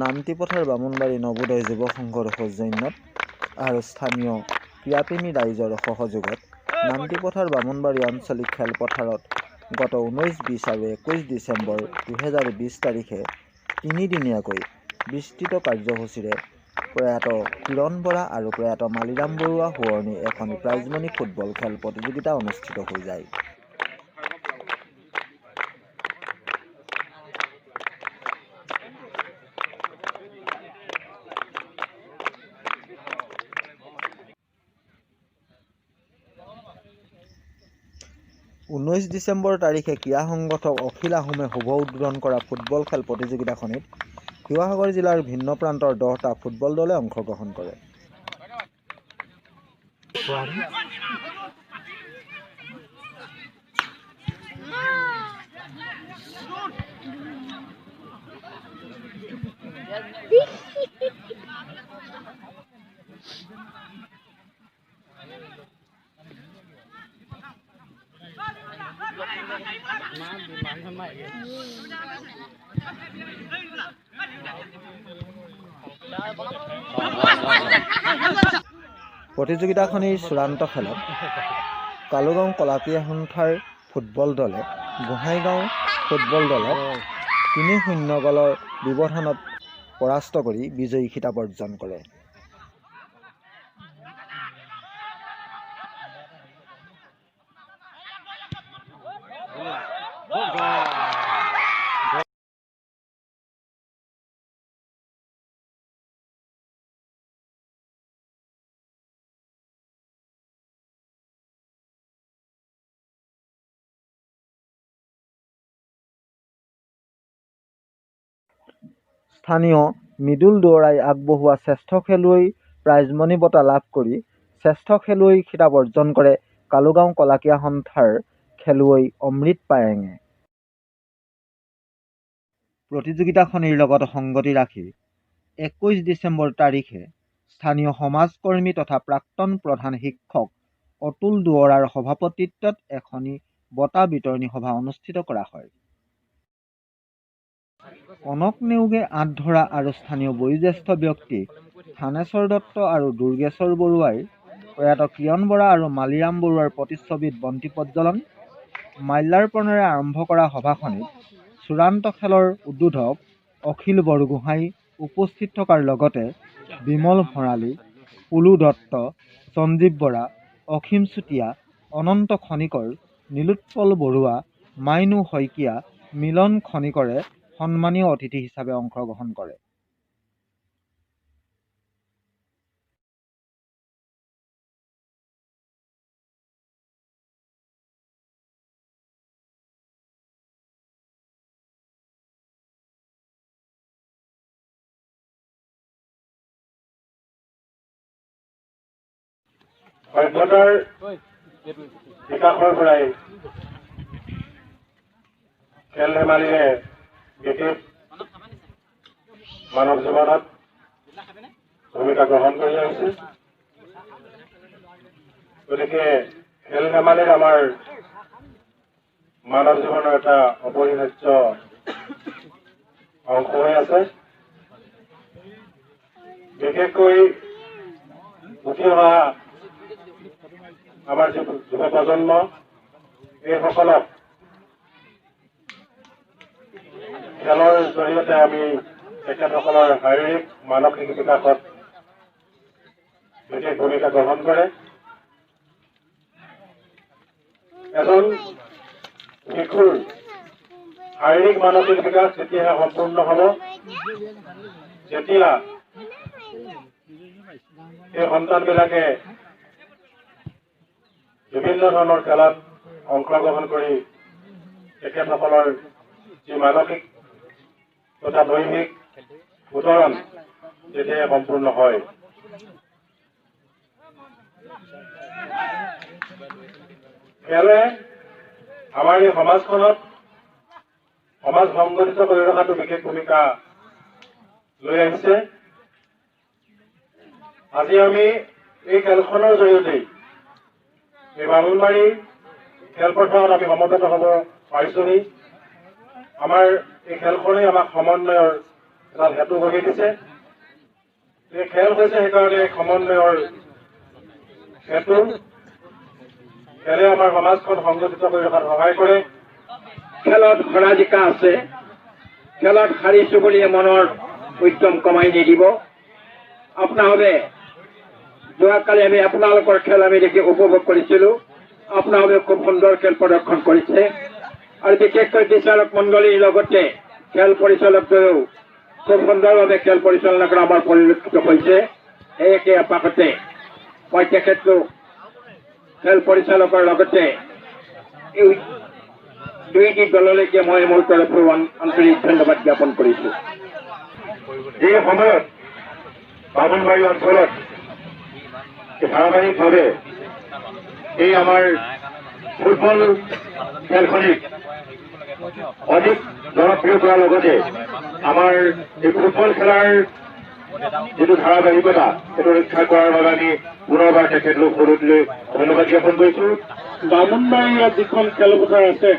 নামতিপথাৰ বামুণবাৰী নবোদয় যুৱ সংঘৰ সৌজন্যত আৰু স্থানীয় ক্ৰীড়াপ্ৰেমী ৰাইজৰ সহযোগত নামতিপথাৰ বামুণবাৰী আঞ্চলিক খেলপথাৰত গত 19-20 আৰু 21 ডিচেম্বৰ 2020 তাৰিখে তিনিদিনীয়াকৈ বিস্তৃত কাৰ্যসূচীৰে প্ৰয়াত কিৰণ বৰা আৰু প্ৰয়াত মালিৰাম বৰুৱা সোঁৱৰণী এখন প্ৰাইজমণি ফুটবল খেল প্ৰতিযোগিতা অনুষ্ঠিত হৈ যায়। 19 ডিচেম্বৰ তাৰিখে ক্ৰীড়া সংগঠক অখিল আহোমে শুভ উদ্বোধন কৰা ফুটবল খেল প্ৰতিযোগিতাখনিত শিৱসাগৰ জিলাৰ ভিন্ন প্ৰান্তৰ 10টা ফুটবল দলে অংশগ্ৰহণ কৰে। প্ৰতিযোগিতাখনিৰ চূড়ান্ত খেলত কালুগাঁও কলাপিয়া সন্থাৰ ফুটবল দলে গোহাঁইগাঁও ফুটবল দলক 3-0 গ'লৰ ব্যৱধানত পৰাস্ত কৰি বিজয়ী খিতাপ অৰ্জন কৰে। স্থানীয় মৃদুল দুৱৰাই আগবঢ়োৱা শ্ৰেষ্ঠ খেলুৱৈ প্ৰাইজমণি বঁটা লাভ কৰি শ্ৰেষ্ঠ খেলুৱৈ খিতাপ অৰ্জন কৰে কালুগাঁও কলাকিয়া সন্থাৰ খেলুৱৈ অমৃত পায়েঙে। প্ৰতিযোগিতাখনিৰ লগত সংগতি ৰাখি 21 ডিচেম্বৰ তাৰিখে স্থানীয় সমাজকৰ্মী তথা প্ৰাক্তন প্ৰধান শিক্ষক অতুল দুৱৰাৰ সভাপতিত্বত এখনি বঁটা বিতৰণী সভা অনুষ্ঠিত কৰা হয়। কনক নেওগে আঁতধৰা আৰু স্থানীয় বয়োজ্যেষ্ঠ ব্যক্তি থানেশ্বৰ দত্ত আৰু দুৰ্গেশ্বৰ বৰুৱাই প্ৰয়াত কিৰণ বৰা আৰু মালিৰাম বৰুৱাৰ প্ৰতিচ্ছবিত বন্তি প্ৰজ্বলন মাল্যাৰ্পণেৰে আৰম্ভ কৰা সভাখনিত চূড়ান্ত খেলৰ উদ্বোধক অখিল বৰগোহাঁই উপস্থিত থকাৰ লগতে বিমল ভৰালী, পুলু দত্ত, সঞ্জীৱ বৰা, অসীম চুতীয়া, অনন্ত খনিকৰ, নীলোৎপল বৰুৱা, মাইনু শইকীয়া, মিলন খনিকৰে সন্মানীয় অতিথি হিচাপে অংশগ্ৰহণ কৰে। সভ্যতাৰ বিকাশৰ পৰাই খেল ধেমালিয়ে বিশেষ মানৱ জীৱনত ভূমিকা গ্ৰহণ কৰি আহিছে। গতিকে খেল ধেমালিৰ আমাৰ মানৱ জীৱনৰ এটা অপৰিহাৰ্য অংশ হৈ আছে। বিশেষকৈ উঠি অহা আমাৰ যুৱ প্ৰজন্ম এইসকলক খেলৰ জৰিয়তে আমি তেখেতসকলৰ শাৰীৰিক মানসিক বিকাশত বিশেষ ভূমিকা গ্ৰহণ কৰে। এজন শিশুৰ শাৰীৰিক মানসিক বিকাশ তেতিয়াহে সম্পূৰ্ণ হ'ব যেতিয়া এই সন্তানবিলাকে বিভিন্ন ধৰণৰ খেলত অংশগ্ৰহণ কৰি তেখেতসকলৰ যি মানসিক তথা দৈহিক উত্তৰণ তেতিয়াহে সম্পূৰ্ণ হয়। খেলে আমাৰ এই সমাজখনত সমাজ সংগঠিত কৰি ৰখাটো বিশেষ ভূমিকা লৈ আহিছে। আজি আমি এই খেলখনৰ জৰিয়তেই এই বামুণবাৰী খেলপথাৰত আমি সমবেত হ'ব পাৰিছোহি। আমাৰ এই খেলখনেই আমাক সমন্বয়ৰ এডাল সেতু গঢ়ি দিছে। এই খেল হৈছে সেইকাৰণে সমন্বয়ৰ সেতু। খেলে আমাৰ সমাজখন সংগঠিত কৰি ৰখাত সহায় কৰে। খেলত হৰা জিকা আছে, খেলত হাৰিছো বুলিয়ে মনৰ উদ্যম কমাই নিদিব। আপোনালোকে যোৱাকালি আমি আপোনালোকৰ খেল আমি দেখি উপভোগ কৰিছিলো। আপোনালোকে খুব সুন্দৰ খেল প্ৰদৰ্শন কৰিছে আৰু বিশেষকৈ বিচাৰক মণ্ডলীৰ লগতে খেল পৰিচালকদ্বয়েও খুব সুন্দৰভাৱে খেল পৰিচালনা কৰা আমাৰ পৰিলক্ষিত হৈছে। এই একে এপাকতে মই তেখেতলোক খেল পৰিচালকৰ লগতে এই দুইটি দললৈকে মই মোৰ তৰফৰ আন্তৰিক ধন্যবাদ জ্ঞাপন কৰিছো। এই সময়ত বামুণবাৰী অঞ্চলত ধাৰাবাহিকভাৱে এই আমাৰ ফুটবল খেলখনিক অধিক জনপ্ৰিয় কৰাৰ লগতে আমাৰ এই ফুটবল খেলাৰ যিটো ধাৰাবাহিকতা সেইটো ৰক্ষা কৰাৰ বাবে আমি পুনৰবাৰ তেখেতলোক সৰুলৈ ধন্যবাদ জ্ঞাপন কৰিছোঁ। বামুণবাৰীত যিখন খেলপথাৰ আছে,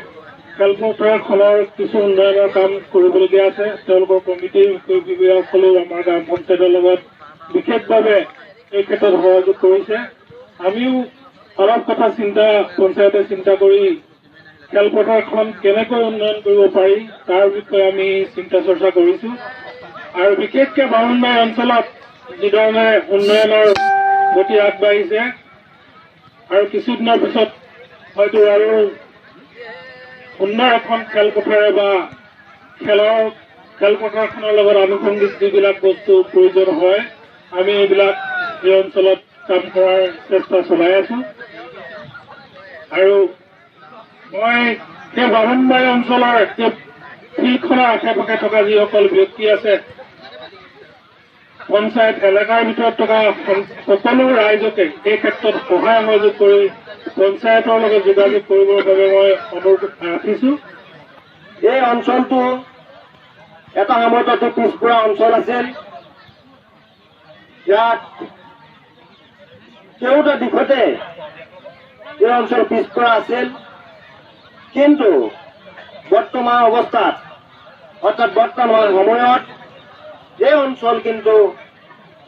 খেলপথাৰখনৰ কিছু উন্নয়নৰ কাম কৰিবলগীয়া আছে। তেওঁলোকৰ কমিটিৰ বিষয়াসকলেও আমাৰ গাঁও পঞ্চায়তৰ লগত বিশেষভাৱে এই ক্ষেত্ৰত সহযোগ কৰিছে। আমিও অলপ কথা পঞ্চায়তে চিন্তা কৰি খেলপথাৰখন কেনেকৈ উন্নয়ন কৰিব পাৰি তাৰ বিষয়ে আমি চিন্তা চৰ্চা কৰিছো। আৰু বিশেষকৈ বামুণবাৰী অঞ্চলত যিধৰণে উন্নয়নৰ গতি আগবাঢ়িছে আৰু কিছুদিনৰ পিছত হয়তো আৰু সুন্দৰ এখন খেলপথাৰে বা খেলপথাৰখনৰ লগত আনুষংগিক যিবিলাক বস্তু প্ৰয়োজন হয়, আমি এইবিলাক এই অঞ্চলত কাম কৰাৰ চেষ্টা চলাই আছো। আৰু মই সেই বামুণবাৰী অঞ্চলৰ ফিল্ডখনৰ আশে পাশে থকা যিসকল ব্যক্তি আছে, পঞ্চায়ত এলেকাৰ ভিতৰত থকা সকলো ৰাইজকে এই ক্ষেত্ৰত সহায় সহযোগ কৰি পঞ্চায়তৰ লগত যোগাযোগ কৰিবৰ বাবে মই অনুৰোধ ৰাখিছো। এই অঞ্চলটো এটা সময়ত অতি পিছপৰা অঞ্চল আছিল। ইয়াত কেওটা দিশতে এই অঞ্চল পিছপৰা আছিল, কিন্তু বৰ্তমান অৱস্থাত অৰ্থাৎ বৰ্তমান সময়ত এই অঞ্চল কিন্তু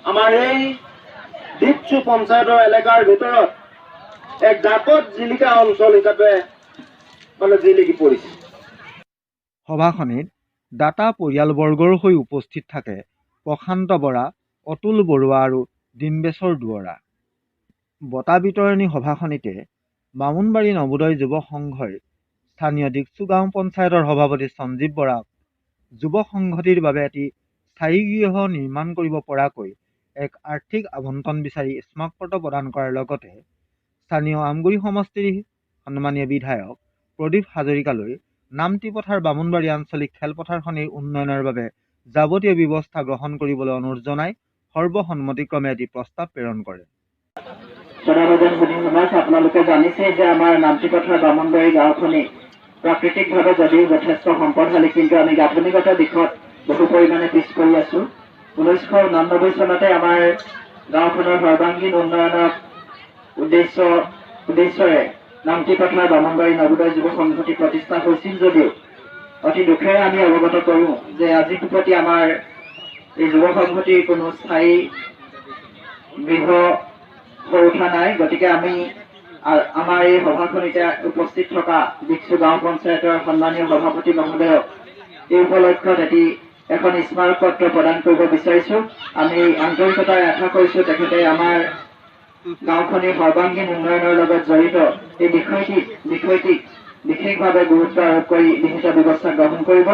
আমাৰ এই ডিপচু পঞ্চায়তৰ এলেকাৰ ভিতৰত এক জাকত জিলিকা অঞ্চল হিচাপে জিলিকি পৰিছে। সভাখনিত দাতা পৰিয়ালবৰ্গৰ হৈ উপস্থিত থাকে প্ৰশান্ত বৰা, অতুল বৰুৱা আৰু ডিম্বেশ্বৰ দুৱৰা। বঁটা বিতৰণী সভাখনিতে বামুণবাৰী নবোদয় যুৱ সংঘই স্থানীয় ডিকচু গাঁও পঞ্চায়তৰ সভাপতি সঞ্জীৱ বৰাক যুৱ সংহতিৰ বাবে এটি স্থায়ী গৃহ নিৰ্মাণ কৰিব পৰাকৈ এক আৰ্থিক আবণ্টন বিচাৰি স্মাৰকপত্ৰ প্ৰদান কৰাৰ লগতে স্থানীয় আমগুৰি সমষ্টিৰ সন্মানীয় বিধায়ক প্ৰদীপ হাজৰিকালৈ নামতিপথাৰ বামুণবাৰী আঞ্চলিক খেলপথাৰখনিৰ উন্নয়নৰ বাবে যাৱতীয় ব্যৱস্থা গ্ৰহণ কৰিবলৈ অনুৰোধ জনাই সৰ্বসন্মতিক্ৰমে এটি প্ৰস্তাৱ প্ৰেৰণ কৰে। আপোনালোকে জানিছে যে আমাৰ নামতিপথাৰ বামুণবাৰী গাঁওখনি প্ৰাকৃতিকভাৱে যদিও যথেষ্ট সম্পদশালী, কিন্তু আমি গাঁথনিগত দিশত বহু পৰিমাণে পিছ পৰি আছো। 1999 চনতে আমাৰ গাঁওখনৰ সৰ্বাংগীন উন্নয়নৰ উদ্দেশ্যৰে নামতিপথাৰ বামুণবাৰী নবোদয় যুৱ সংহতি প্ৰতিষ্ঠা হৈছিল যদিও অতি দুখেৰে আমি অৱগত কৰোঁ যে আজি প্ৰতি আমাৰ এই যুৱ সংহতিৰ কোনো স্থায়ী গৃহ হৈ উঠা নাই। গতিকে আমি আমাৰ এই সভাখনিতে উপস্থিত থকা ডিকচু গাঁও পঞ্চায়তৰ সন্মানীয় সভাপতি মহোদয়ক এই উপলক্ষত এখন স্মাৰক পত্ৰ প্ৰদান কৰিব বিচাৰিছো। আমি আন্তৰিকতাৰে আশা কৰিছো তেখেতে আমাৰ গাঁওখনিৰ সৰ্বাংগীন উন্নয়নৰ লগত জড়িত এই বিষয়টিক বিশেষভাৱে গুৰুত্ব আৰোপ কৰি বিহিত ব্যৱস্থা গ্ৰহণ কৰিব।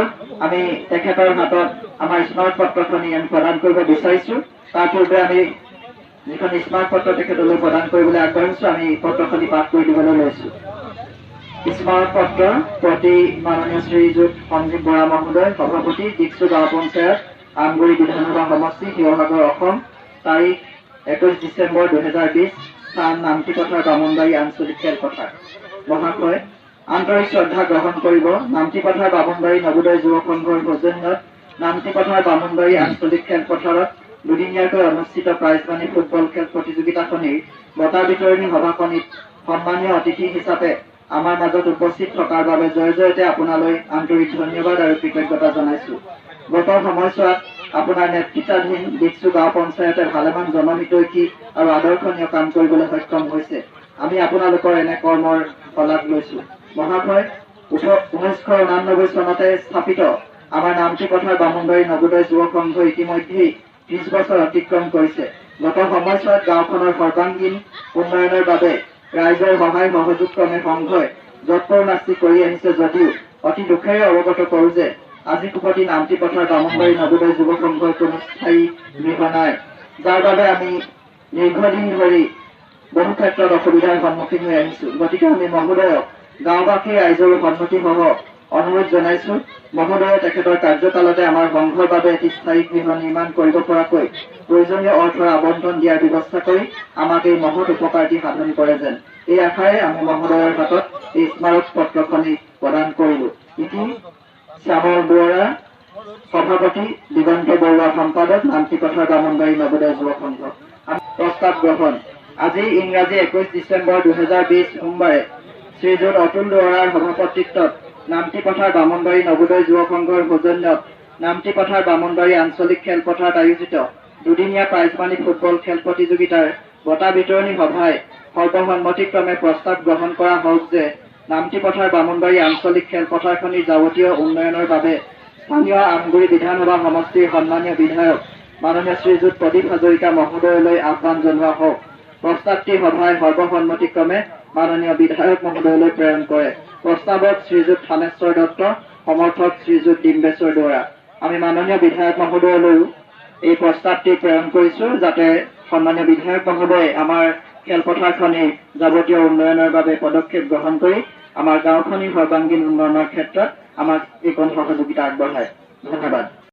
আমি তেখেতৰ হাতত আমাৰ স্মাৰক পত্ৰখনি আমি প্ৰদান কৰিব বিচাৰিছো। তাৰ পূৰ্বে আমি যিখন স্মাৰক পত্ৰ তেখেতলৈ প্ৰদান কৰিবলৈ আগবাঢ়িছো, আমি পত্ৰখনি পাঠ কৰি দিবলৈ লৈছো। স্মাৰক পত্ৰ প্ৰতি মাননীয় শ্ৰীযুত সঞ্জীৱ বৰা মহোদয়, সভাপতি, ডিকচু গাঁও পঞ্চায়ত, আমগুৰি বিধানসভা সমষ্টি, শিৱসাগৰ, অসম। তাৰিখ 21 ডিচেম্বৰ 2020। স্থান নামতিপথাৰ বামুণবাৰী আঞ্চলিক খেলপথাৰ। মহাশয়, আন্তৰিক শ্ৰদ্ধা গ্ৰহণ কৰিব। নামতিপথাৰ বামুণবাৰী নবোদয় যুৱ সংঘৰ সৌজন্যত নামতিপথাৰ বামুণবাৰী আঞ্চলিক খেলপথাৰত দুদিনীয়াকৈ অনুষ্ঠিত প্ৰাইজমানী ফুটবল খেল প্ৰতিযোগিতাখনিৰ বঁটা বিতৰণী সভাখনিত সন্মানীয় অতিথি হিচাপে আমাৰ মাজত উপস্থিত থকাৰ বাবে জয় জয়তে আপোনালৈ আন্তৰিক ধন্যবাদ আৰু কৃতজ্ঞতা জনাইছো। গত সময়ছোৱাত আপোনাৰ নেতৃত্বাধীন দিকচু গাঁও পঞ্চায়তে ভালেমান জনহিতৈষী আৰু আদৰ্শনীয় কাম কৰিবলৈ সক্ষম হৈছে। আমি আপোনালোকৰ এনে কৰ্মৰ শলাগ লৈছো। মহাশয়, 1999 চনতে স্থাপিত আমাৰ নামটি পথাৰ বামুণবাৰী নৱোদয় যুৱ সংঘ ইতিমধ্যেই 30 বছৰ অতিক্ৰম কৰিছে। গত সময়ছোৱাত গাঁওখনৰ সৰ্বাংগীন উন্নয়নৰ বাবে ৰাইজৰ সহায় সহযোগ ক্ৰমে সংঘই যৎপৰোনাস্তি কৰি আহিছে যদিও অতি দুখেৰে অৱগত কৰোঁ যে আজি কোপতি নামটি পথাৰ বামুণবাৰী নৱোদয় যুৱ সংঘৰ কোনো স্থায়ী গৃহ নাই, যাৰ বাবে আমি দীৰ্ঘদিন ধৰি বহু ক্ষেত্ৰত অসুবিধাৰ সন্মুখীন হৈ আহিছো। গতিকে আমি মহোদয়ক গাঁওবাসী ৰাইজৰ সন্মতিসহ অনুৰোধ জনাইছো, মহোদয়ে তেখেতৰ কাৰ্যকালতে আমাৰ সংঘৰ বাবে এটি স্থায়ী গৃহ নিৰ্মাণ কৰিব পৰাকৈ প্ৰয়োজনীয় অৰ্থৰ আবণ্টন দিয়াৰ ব্যৱস্থা কৰি আমাক এই মহৎ উপকাৰটি সাধন কৰে যেন এই আশাৰে আমি মহোদয়ৰ হাতত এই স্মাৰক পত্ৰখনি প্ৰদান কৰিলো। ইতি শ্যামল বৰুৱা সভাপতি, দিগন্ত বৰুৱা সম্পাদক, নামটি পথাৰ বামুণবাৰী নৱোদয় যুৱ সংঘ। প্ৰস্তাৱ গ্ৰহণ। আজি ইংৰাজী 21 ডিচেম্বৰ 2020 সোমবাৰে শ্ৰীযুত অতুল দুৱৰাৰ সভাপতিত্বত নামটি পথাৰ বামুণবাৰী নৱোদয় যুৱ সংঘৰ সৌজন্যত নামটি পথাৰ বামুণবাৰী আঞ্চলিক খেলপথাৰত আয়োজিত দুদিনীয়া প্ৰাইজমানী ফুটবল খেল প্ৰতিযোগিতাৰ বঁটা বিতৰণী সভাই সৰ্বসন্মতিক্ৰমে প্ৰস্তাৱ গ্ৰহণ কৰা হওক যে নামটি পথাৰ বামুণবাৰী আঞ্চলিক খেলপথাৰখনিৰ যাৱতীয় উন্নয়নৰ বাবে স্থানীয় আমগুৰি বিধানসভা সমষ্টিৰ সন্মানীয় বিধায়ক মাননীয় শ্ৰীযুত প্ৰদীপ হাজৰিকা মহোদয়লৈ আহ্বান জনোৱা হওক। প্ৰস্তাৱটি সভাই সৰ্বসন্মতিক্ৰমে মাননীয় বিধায়ক মহোদয়লৈ প্ৰেৰণ কৰে। প্ৰস্তাৱত শ্ৰীযুত থানেশ্বৰ দত্ত, সমৰ্থক শ্ৰীযুত ডিম্বেশ্বৰ দুৱৰা। আমি মাননীয় বিধায়ক মহোদয়লৈও এই প্ৰস্তাৱটি প্ৰেৰণ কৰিছো যাতে সন্মানীয় বিধায়ক মহোদয়ে আমাৰ খেলপথাৰখনিৰ যাৱতীয় উন্নয়নৰ বাবে পদক্ষেপ গ্ৰহণ কৰি আমাৰ গাঁওখনিৰ সৰ্বাংগীন উন্নয়নৰ ক্ষেত্ৰত আমাক এইকণ সহযোগিতা আগবঢ়ায়। ধন্যবাদ।